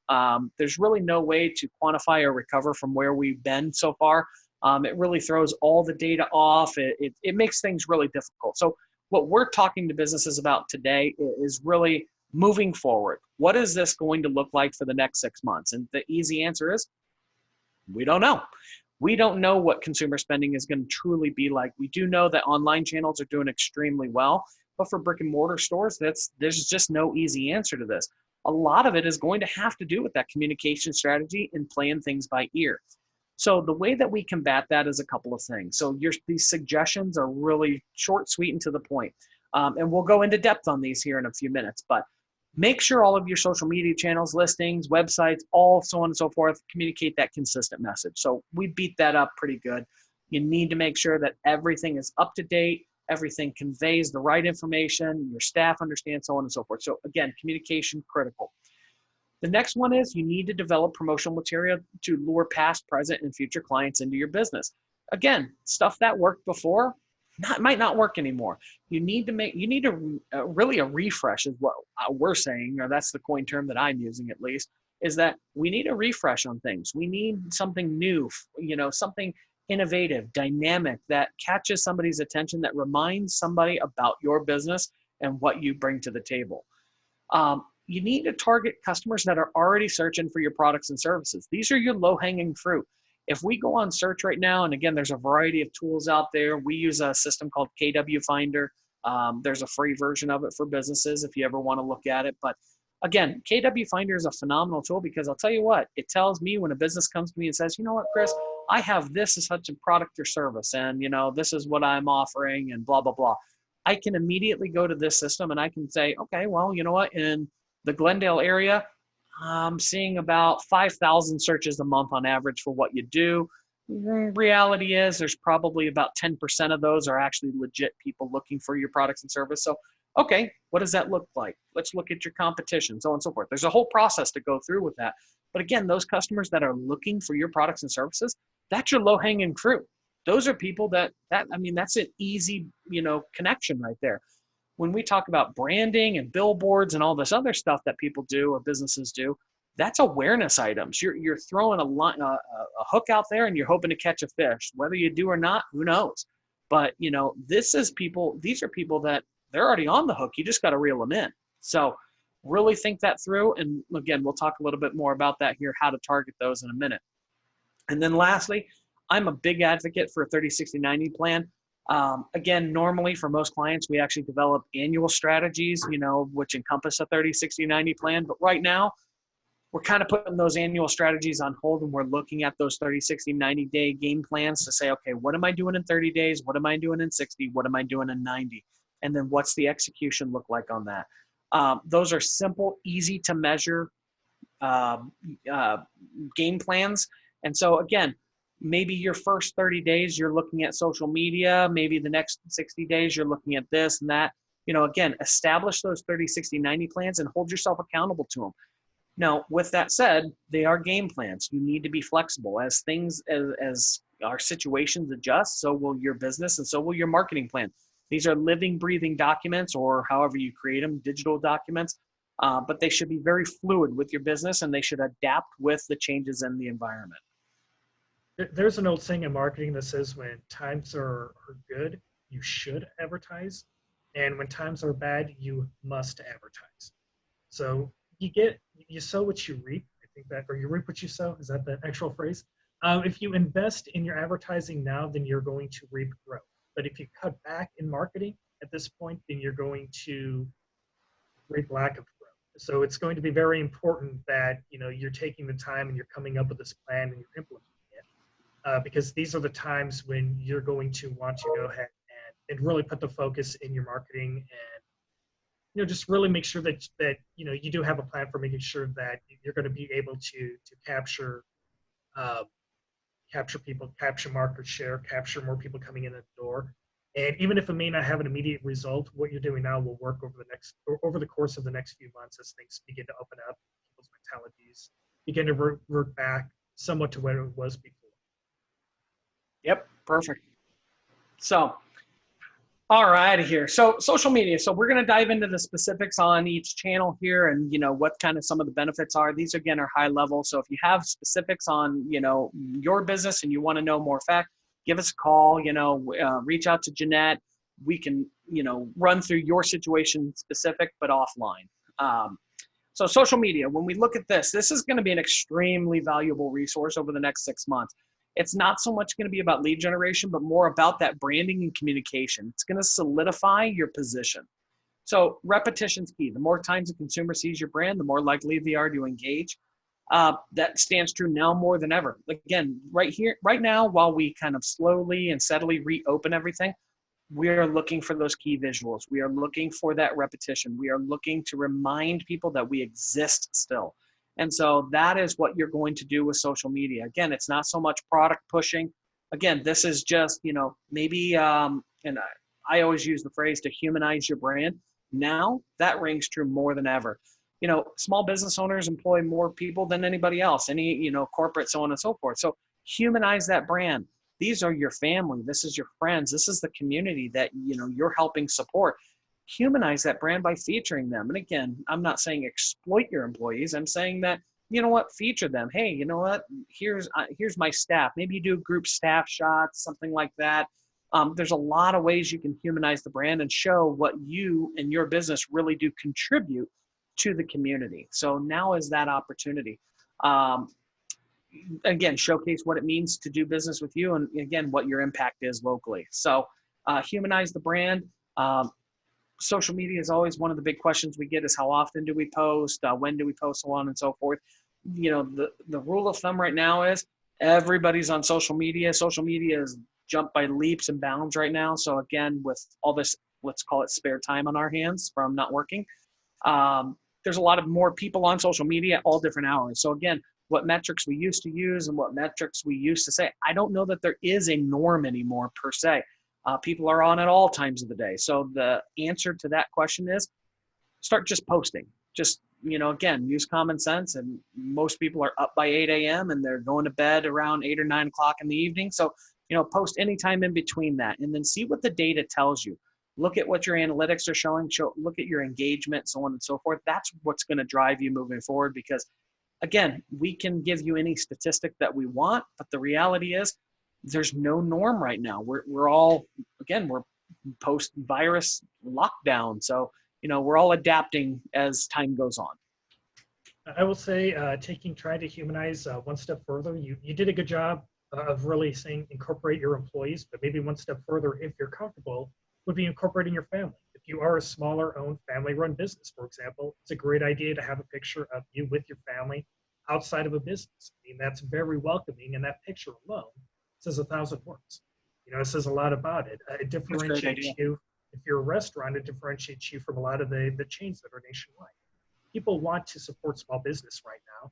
There's really no way to quantify or recover from where we've been so far. It really throws all the data off. It makes things really difficult. So what we're talking to businesses about today is really moving forward. What is this going to look like for the next 6 months? And the easy answer is, we don't know. We don't know what consumer spending is going to truly be like. We do know that online channels are doing extremely well, but for brick and mortar stores, there's just no easy answer to this. A lot of it is going to have to do with that communication strategy and playing things by ear. So the way that we combat that is a couple of things. So these suggestions are really short, sweet, and to the point. And we'll go into depth on these here in a few minutes, but make sure all of your social media channels, listings, websites, all so on and so forth, communicate that consistent message. So we beat that up pretty good. You need to make sure that everything is up to date, everything conveys the right information, your staff understands, so on and so forth. So again, communication critical. The next one is you need to develop promotional material to lure past, present, and future clients into your business. Again, stuff that worked before might not work anymore. You need to really a refresh is what we're saying, or that's the coin term that I'm using at least, is that we need a refresh on things. We need something new, something innovative, dynamic, that catches somebody's attention, that reminds somebody about your business and what you bring to the table. You need to target customers that are already searching for your products and services. These are your low-hanging fruit. If we go on search right now, and again, there's a variety of tools out there. We use a system called KW Finder. There's a free version of it for businesses if you ever want to look at it. But again, KW Finder is a phenomenal tool because I'll tell you what, it tells me when a business comes to me and says, you know what, Chris, I have this as such a product or service, and this is what I'm offering, and blah, blah, blah. I can immediately go to this system and I can say, okay, well, you know what, in the Glendale area, I'm seeing about 5,000 searches a month on average for what you do. Reality is there's probably about 10% of those are actually legit people looking for your products and service. So, okay, what does that look like? Let's look at your competition, so on and so forth. There's a whole process to go through with that. But again, those customers that are looking for your products and services, that's your low-hanging fruit. Those are people that's an easy, connection right there. When we talk about branding and billboards and all this other stuff that people do or businesses do, that's awareness items. You're throwing a hook out there and you're hoping to catch a fish. Whether you do or not, who knows? But these are people that they're already on the hook. You just got to reel them in. So really think that through. And again, we'll talk a little bit more about that here, how to target those in a minute. And then lastly, I'm a big advocate for a 30, 60, 90 plan. Again, normally for most clients, we actually develop annual strategies, which encompass a 30, 60, 90 plan. But right now, we're kind of putting those annual strategies on hold, and we're looking at those 30, 60, 90-day game plans to say, okay, what am I doing in 30 days? What am I doing in 60? What am I doing in 90? And then what's the execution look like on that? Those are simple, easy to measure game plans. And so again, maybe your first 30 days, you're looking at social media. Maybe the next 60 days, you're looking at this and that. Again, establish those 30, 60, 90 plans and hold yourself accountable to them. Now, with that said, they are game plans. You need to be flexible. As our situations adjust, so will your business and so will your marketing plan. These are living, breathing documents, or however you create them, digital documents, but they should be very fluid with your business, and they should adapt with the changes in the environment. There's an old saying in marketing that says when times are good, you should advertise. And when times are bad, you must advertise. So you sow what you reap. I think that, or you reap what you sow. Is that the actual phrase? If you invest in your advertising now, then you're going to reap growth. But if you cut back in marketing at this point, then you're going to reap lack of growth. So it's going to be very important that you're taking the time and you're coming up with this plan and you're implementing it, because these are the times when you're going to want to go ahead and really put the focus in your marketing and just really make sure that you do have a plan for making sure that you're going to be able to capture people, capture market share, capture more people coming in the door. And even if it may not have an immediate result, what you're doing now will work over the course of the next few months as things begin to open up, people's mentalities begin to revert back somewhat to where it was before. Yep, perfect. So, all right here. So social media. So we're going to dive into the specifics on each channel here and, what kind of some of the benefits are. These, again, are high level. So if you have specifics on, your business and you want to know more facts, give us a call, reach out to Jeanette. We can, run through your situation specific, but offline. So social media, when we look at this is going to be an extremely valuable resource over the next 6 months. It's not so much going to be about lead generation, but more about that branding and communication. It's going to solidify your position. So repetition's key. The more times a consumer sees your brand, the more likely they are to engage. That stands true now more than ever. Again, right now, while we kind of slowly and steadily reopen everything, we are looking for those key visuals. We are looking for that repetition. We are looking to remind people that we exist still. And so that is what you're going to do with social media. Again, it's not so much product pushing. Again, this is just, maybe, and I always use the phrase to humanize your brand. Now that rings true more than ever. Small business owners employ more people than anybody else, any, corporate, so on and so forth. So humanize that brand. These are your family. This is your friends. This is the community that, you're helping support. Humanize that brand by featuring them. And again, I'm not saying exploit your employees. I'm saying that, feature them. Hey, here's my staff. Maybe you do group staff shots, something like that. There's a lot of ways you can humanize the brand and show what you and your business really do contribute to the community. So now is that opportunity. Again, showcase what it means to do business with you, and again, what your impact is locally. So humanize the brand. Social media is always one of the big questions we get, is how often do we post, when do we post, so on and so forth. The rule of thumb right now is everybody's on social media. Social media is jumped by leaps and bounds right now. So again, with all this, let's call it spare time on our hands from not working, there's a lot of more people on social media at all different hours. So again, what metrics we used to use and what metrics we used to say, I don't know that there is a norm anymore per se. People are on at all times of the day. So the answer to that question is start just posting. Just, again, use common sense. And most people are up by 8 a.m. and they're going to bed around 8 or 9 o'clock in the evening. So, post anytime in between that, and then see what the data tells you. Look at what your analytics are showing. Look at your engagement, so on and so forth. That's what's going to drive you moving forward, because again, we can give you any statistic that we want, but the reality is there's no norm right now. We're all, again, we're post-virus lockdown. So, we're all adapting as time goes on. I will say, trying to humanize one step further, you did a good job of really saying incorporate your employees, but maybe one step further, if you're comfortable, would be incorporating your family. If you are a smaller owned family-run business, for example, it's a great idea to have a picture of you with your family outside of a business. I mean, that's very welcoming, and that picture alone says 1,000 words. It says a lot about it. It differentiates you. If you're a restaurant, it differentiates you from a lot of the chains that are nationwide. People want to support small business right now.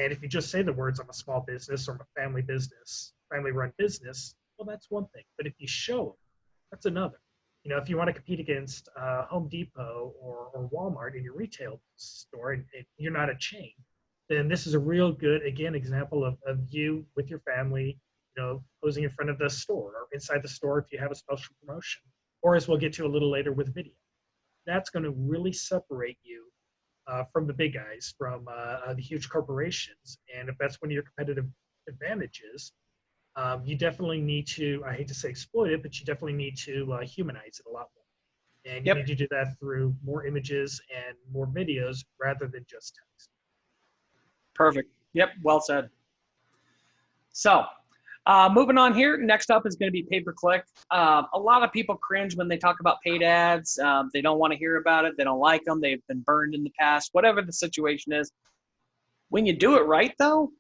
And if you just say the words, I'm a small business or I'm a family business, family-run business, well, that's one thing. But if you show it, that's another. If you want to compete against Home Depot or Walmart in your retail store, and you're not a chain, then this is a real good, again, example of you with your family, posing in front of the store or inside the store if you have a special promotion, or as we'll get to a little later with video. That's going to really separate you from the big guys, from the huge corporations. And if that's one of your competitive advantages, you definitely need to, I hate to say exploit it, but you definitely need to humanize it a lot more. And you need to do that through more images and more videos rather than just text. Perfect. Yep. Well said. So moving on here, next up is going to be pay-per-click. A lot of people cringe when they talk about paid ads. They don't want to hear about it. They don't like them. They've been burned in the past, whatever the situation is. When you do it right, though,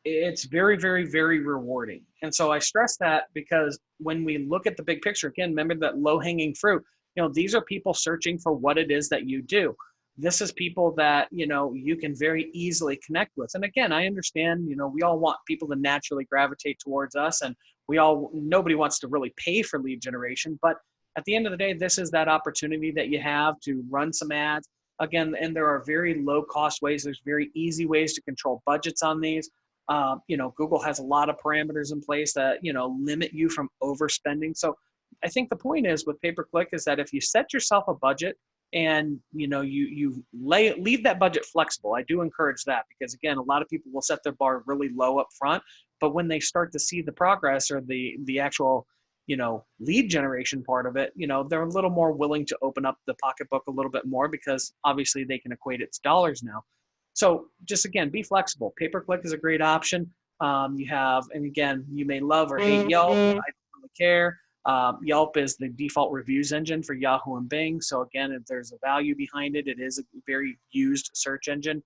it's very, very, very rewarding. And so I stress that because when we look at the big picture, again, remember that low-hanging fruit, these are people searching for what it is that you do. This is people that, you can very easily connect with. And again, I understand, we all want people to naturally gravitate towards us, and nobody wants to really pay for lead generation. But at the end of the day, this is that opportunity that you have to run some ads. Again, and there are very low cost ways. There's very easy ways to control budgets on these. Google has a lot of parameters in place that, limit you from overspending. So I think the point is with pay-per-click is that if you set yourself a budget, and you leave that budget flexible. I do encourage that because again, a lot of people will set their bar really low up front, but when they start to see the progress or the actual lead generation part of it, they're a little more willing to open up the pocketbook a little bit more because obviously they can equate it to dollars now. So just again, be flexible. Pay-per-click is a great option. You have, and again, you may love or hate Yelp. I don't really care. Yelp is the default reviews engine for Yahoo and Bing. So again, if there's a value behind it, it is a very used search engine.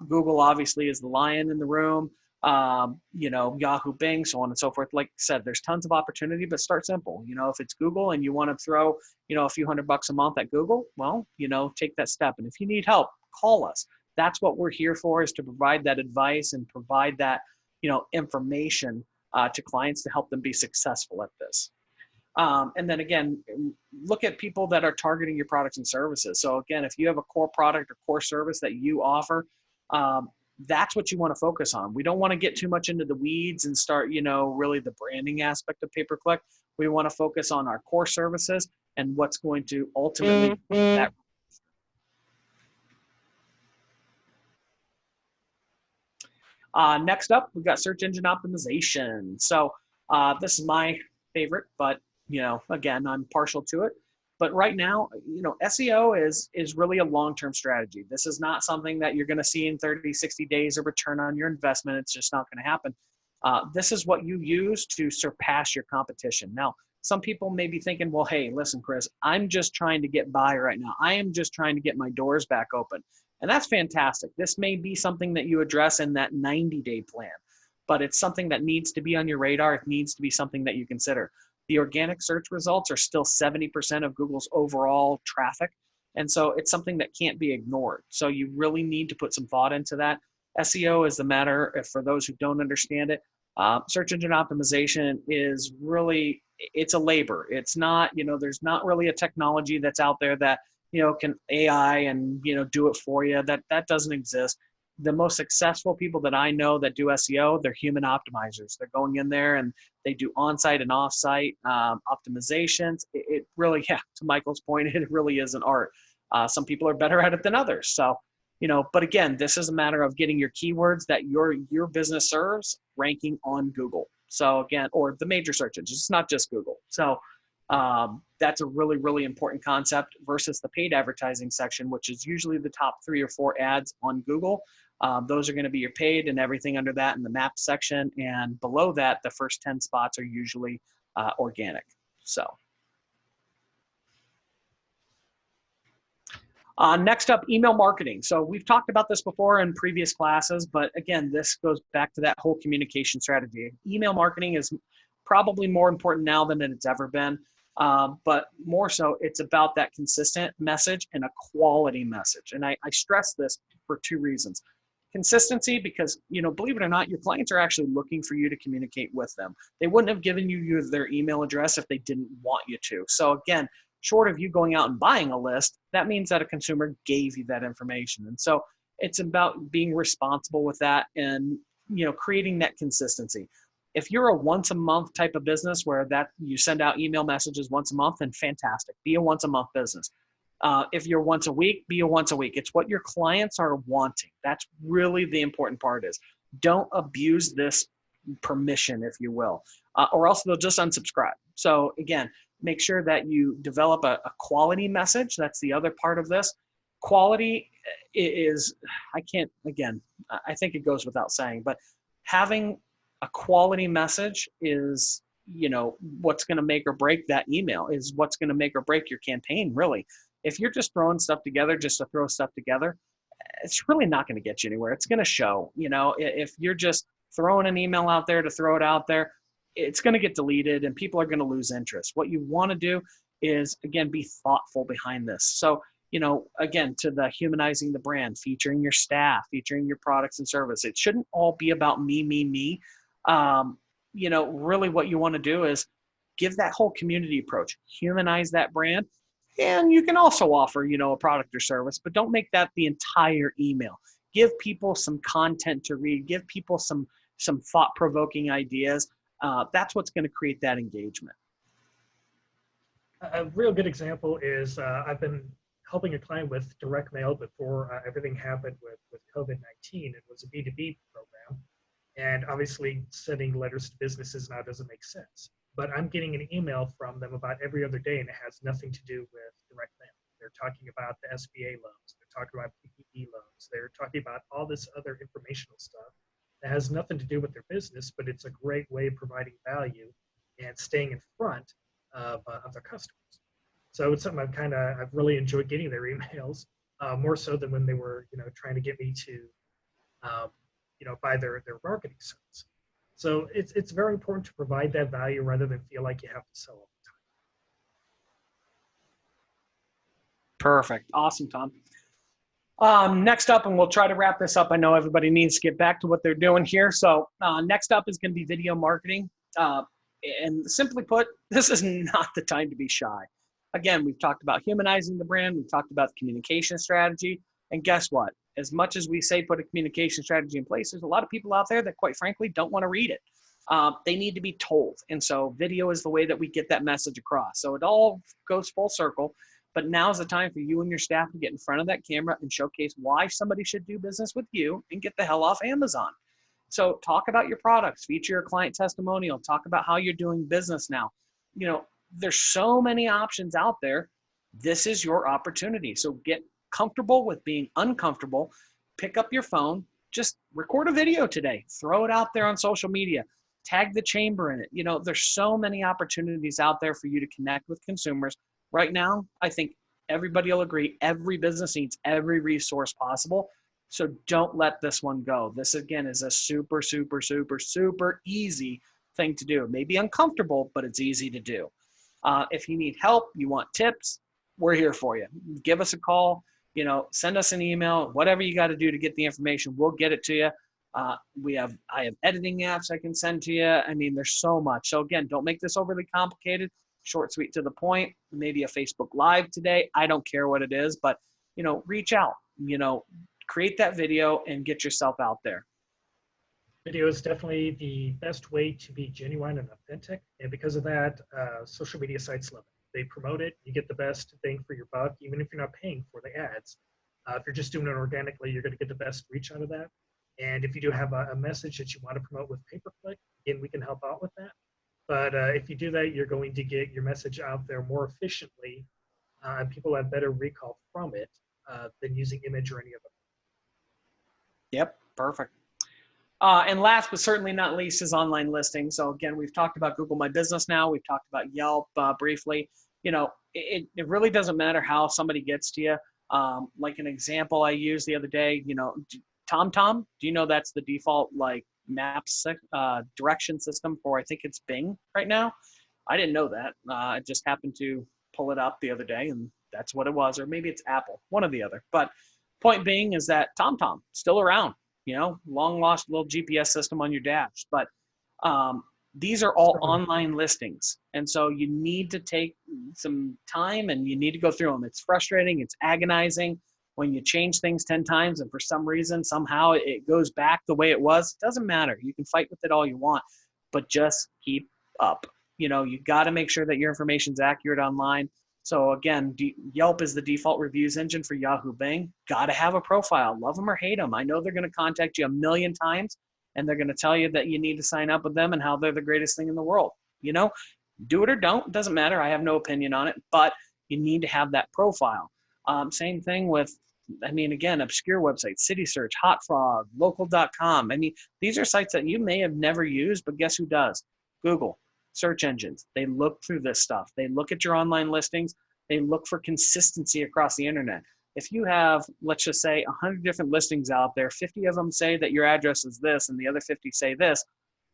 Google obviously is the lion in the room. Yahoo, Bing, so on and so forth. Like I said, there's tons of opportunity, but start simple. If it's Google and you want to throw, a few $100 a month at Google, well, take that step. And if you need help, call us. That's what we're here for, is to provide that advice and provide that, information to clients to help them be successful at this. And then again, look at people that are targeting your products and services. So again, if you have a core product or core service that you offer, that's what you want to focus on. We don't want to get too much into the weeds and start, really the branding aspect of pay-per-click. We want to focus on our core services and what's going to ultimately that. Next up, we've got search engine optimization. So this is my favorite, but again, I'm partial to it. But right now, SEO is really a long-term strategy. This is not something that you're going to see in 30, 60 days of return on your investment. It's just not going to happen. This is what you use to surpass your competition. Now, some people may be thinking, well, hey, listen, Chris, I'm just trying to get by right now. I am just trying to get my doors back open. And that's fantastic. This may be something that you address in that 90-day plan, but it's something that needs to be on your radar. It needs to be something that you consider. The organic search results are still 70% of Google's overall traffic. And so it's something that can't be ignored. So you really need to put some thought into that. SEO is the matter, for those who don't understand it. Search engine optimization is really, it's a labor. It's not, there's not really a technology that's out there that, can AI and, do it for you. That doesn't exist. The most successful people that I know that do SEO, they're human optimizers. They're going in there and they do on-site and off-site optimizations. It really, to Michael's point, it really is an art. Some people are better at it than others. So, but again, this is a matter of getting your keywords that your business serves ranking on Google. So again, or the major search engines, it's not just Google. So that's a really, really important concept versus the paid advertising section, which is usually the top 3 or 4 ads on Google. Those are going to be your paid, and everything under that in the map section. And below that, the first 10 spots are usually organic. So next up, email marketing. So we've talked about this before in previous classes, but again, this goes back to that whole communication strategy. Email marketing is probably more important now than it's ever been. But more so, it's about that consistent message and a quality message. And I stress this for 2 reasons. Consistency, because, believe it or not, your clients are actually looking for you to communicate with them. They wouldn't have given you their email address if they didn't want you to. So again, short of you going out and buying a list, that means that a consumer gave you that information. And so it's about being responsible with that and, creating that consistency. If you're a once a month type of business where that you send out email messages once a month, then fantastic. Be a once a month business. If you're once a week, be a once a week. It's what your clients are wanting. That's really the important part is don't abuse this permission, if you will, or else they'll just unsubscribe. So again, make sure that you develop a quality message. That's the other part of this. Quality is, I think it goes without saying, but having a quality message is, what's going to make or break that email, is what's going to make or break your campaign, really. If you're just throwing stuff together just to throw stuff together, it's really not going to get you anywhere. It's going to show, if you're just throwing an email out there to throw it out there, it's going to get deleted and people are going to lose interest. What you want to do is, again, be thoughtful behind this. So, again, to the humanizing the brand, featuring your staff, featuring your products and service. It shouldn't all be about me. Really what you want to do is give that whole community approach, humanize that brand. And you can also offer, a product or service, but don't make that the entire email. Give people some content to read, give people some thought-provoking ideas. That's what's going to create that engagement. A real good example is I've been helping a client with direct mail before everything happened with COVID-19. It was a B2B program. And obviously sending letters to businesses now doesn't make sense. But I'm getting an email from them about every other day, and it has nothing to do with direct mail. They're talking about the SBA loans. They're talking about PPP loans. They're talking about all this other informational stuff that has nothing to do with their business, but it's a great way of providing value and staying in front of their customers. So it's something I've really enjoyed getting their emails, more so than when they were, trying to get me to, buy their marketing service. So it's very important to provide that value rather than feel like you have to sell all the time. Perfect. Awesome, Tom. Next up, and we'll try to wrap this up. I know everybody needs to get back to what they're doing here. So next up is going to be video marketing. And simply put, this is not the time to be shy. Again, we've talked about humanizing the brand. We've talked about the communication strategy. And guess what? As much as we say put a communication strategy in place, there's a lot of people out there that, quite frankly, don't want to read it. They need to be told. And so video is the way that we get that message across. So it all goes full circle. But now's the time for you and your staff to get in front of that camera and showcase why somebody should do business with you and get the hell off Amazon. So talk about your products, feature your client testimonial, talk about how you're doing business now. You know, there's so many options out there. This is your opportunity. So get comfortable with being uncomfortable. Pick up your phone, just record a video today, throw it out there on social media, tag the chamber in it. You know, there's so many opportunities out there for you to connect with consumers. Right now, I think everybody will agree, every business needs every resource possible. So don't let this one go. This, again, is a super, super, super, super easy thing to do. It may be uncomfortable, but it's easy to do. If you need help, you want tips, we're here for you. Give us a call, you know, send us an email, whatever you got to do to get the information, we'll get it to you. I have editing apps I can send to you. I mean, there's so much. So again, don't make this overly complicated, short, sweet, to the point. Maybe a Facebook Live today. I don't care what it is, but, you know, reach out, you know, create that video and get yourself out there. Video is definitely the best way to be genuine and authentic. And because of that, social media sites love it. They promote it. You get the best bang for your buck, even if you're not paying for the ads. If you're just doing it organically, you're going to get the best reach out of that. And if you do have a message that you want to promote with pay-per-click, again, we can help out with that. But if you do that, you're going to get your message out there more efficiently, and people have better recall from it than using image or any other. Yep, perfect. And last but certainly not least is online listings. So again, we've talked about Google My Business now. We've talked about Yelp briefly. You know, it really doesn't matter how somebody gets to you. Like an example I used the other day, you know, TomTom, do you know that's the default like maps direction system for, I think it's Bing right now? I didn't know that. I just happened to pull it up the other day and that's what it was, or maybe it's Apple, one or the other. But point being is that TomTom still around, you know, long lost little GPS system on your dash. But these are all online listings. And so you need to take some time and you need to go through them. It's frustrating. It's agonizing when you change things 10 times and for some reason, somehow it goes back the way it was. It doesn't matter. You can fight with it all you want, but just keep up. You know, you got to make sure that your information's accurate online. So again, Yelp is the default reviews engine for Yahoo Bing. Got to have a profile. Love them or hate them. I know they're going to contact you a million times and they're going to tell you that you need to sign up with them and how they're the greatest thing in the world. You know, do it or don't. It doesn't matter. I have no opinion on it, but you need to have that profile. Same thing with, I mean, again, obscure websites, City Search, Hot Frog, Local.com. I mean, these are sites that you may have never used, but guess who does? Google. Search engines. They look through this stuff. They look at your online listings. They look for consistency across the internet. If you have, let's just say, 100 different listings out there, 50 of them say that your address is this and the other 50 say this,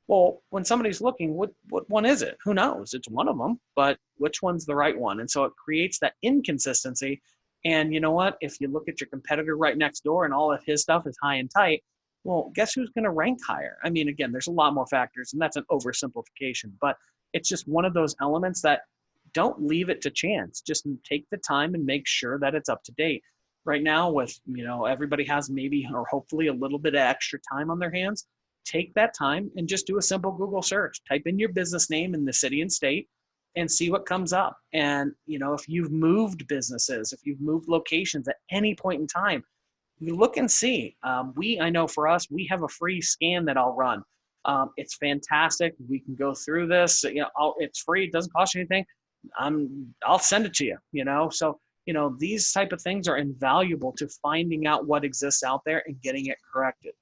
well, when somebody's looking, what one is it? Who knows? It's one of them, but which one's the right one? And so it creates that inconsistency. And you know what? If you look at your competitor right next door and all of his stuff is high and tight, well, guess who's going to rank higher? I mean, again, there's a lot more factors, and that's an oversimplification, but it's just one of those elements that don't leave it to chance. Just take the time and make sure that it's up to date. Right now with, you know, everybody has maybe or hopefully a little bit of extra time on their hands. Take that time and just do a simple Google search. Type in your business name in the city and state and see what comes up. And, you know, if you've moved businesses, if you've moved locations at any point in time, you look and see. I know for us, we have a free scan that I'll run. It's fantastic. We can go through this. You know, it's free. It doesn't cost you anything. I'll send it to you. You know, so you know these type of things are invaluable to finding out what exists out there and getting it corrected.